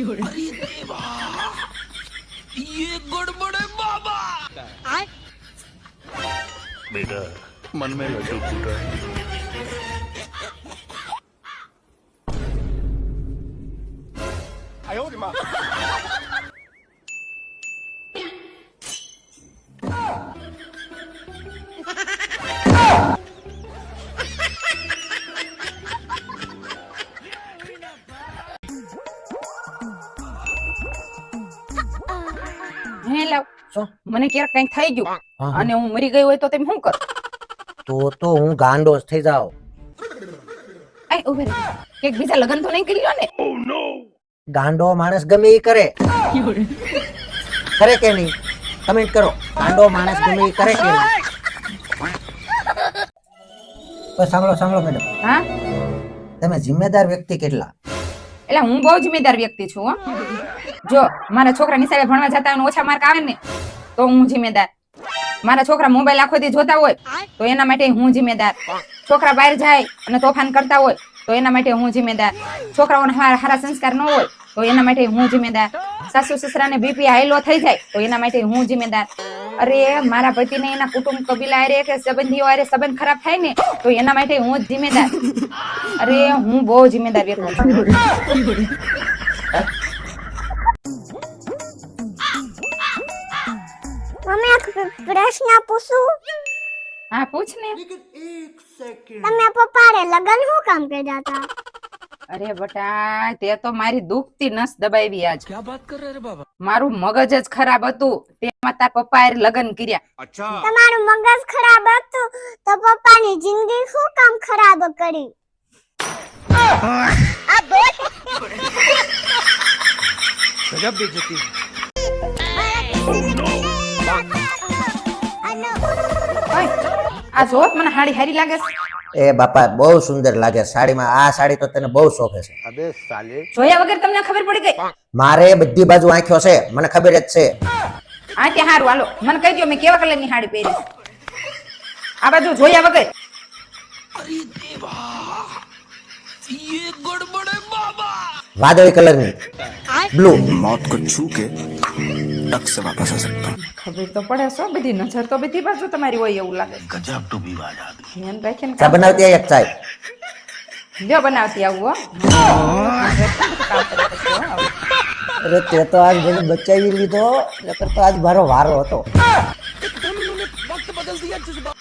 अरे देवा, ये गड़बड़ है बाबा। बेटा मन में लड्डू फूटा है। હે લાવ શું? મને ક્યારેક કઈક થઈ ગયું હા. અને હું મરી ગઈ હોય તો તમે શું કરો? તો હું ગાંડો જ થઈ જાઉં. આય ઉભે રહે, કે બીજા લગન તો નહીં કરી લો ને? ગાંડો માણસ ગમે એ કરે. કરે કે નહીં? કમેન્ટ કરો. ગાંડો માણસ ગમે એ કરે કે નહીં? તો સાંભળો મેડમ, હા, તમે જિમ્મેદાર વ્યક્તિ કેટલા? એટલે હું બહુ જિમ્મેદાર વ્યક્તિ છું હો. જો મારા છોકરા નિશાળે ભણવા જતા હોય ને ઓછા માર્ક આવે ને તો હું જિમ્મેદાર. મારા છોકરા મોબાઈલ આખો દી જોતા હોય તો એના માટે હું જિમ્મેદાર. છોકરા બહાર જાય અને તોફાન કરતા હોય તો એના માટે હું જિમ્મેદાર. છોકરાઓને સારા સંસ્કાર ન હોય તો એના માટે હું જિમ્મેદાર. સાસુ સસરાને બીપી હાઈલો થઈ જાય તો એના માટે હું જિમ્મેદાર. અરે મારા પતિને એના કુટુંબ કબીલા હારે કે સંબંધીઓ હારે સંબંધ ખરાબ થાય ને તો એના માટે હું જ જિમ્મેદાર. અરે હું બહુ જિમ્મેદાર વ્યક્તિ છું. મમ્મી એક પ્રશ્ન પૂછું? હા પૂછ ને. તમે પપ્પાને લગન શું કામ કર્યા હતા? અરે બટા, તે તો મારી દુખતી નસ દબાવી આજ. क्या बात कर रहे रे बाबा? મારું મગજ જ ખરાબ હતું તેમાં તાર પપ્પાએ લગન કર્યા. તમારું મગજ ખરાબ હતું તો પપ્પાની જિંદગી શું કામ ખરાબ કરી? गजब बेइज्जती। ઓય, આ જોત મને હાડી હારી લાગે છે. એ બાપા બહુ સુંદર લાગે સાડીમાં. આ સાડી તો તને બહુ શોભે છે. જોયા વગર તમને ખબર પડી ગઈ? મારે બધી બાજુ આંખ્યો છે, મને ખબર જ છે. આ કે હારું હાલો મને કહી દો મેં કેવા કલરની હાડી પહેરી છે. આ બાજુ જોયા વગર. अरे देवा, ये गड़बड़ है बाबा। વાદળી કલરની, બ્લુ. मौत को छू के टक से वापस आ सकता हूँ। ખબર તો પડે છો, બધી નજર તો બધી બાજુ તમારી હોય એવું લાગે. गजब टू भी वादा। ધ્યાન રાખીને ચા બનાવતી આય એક ચાય. જો બનાવતી આવું હો. અરે તે તો આજ મને બચાવી લીધો, નકર તો આજ મારો વારો હતો. वक्त बदल दिया जज्बा।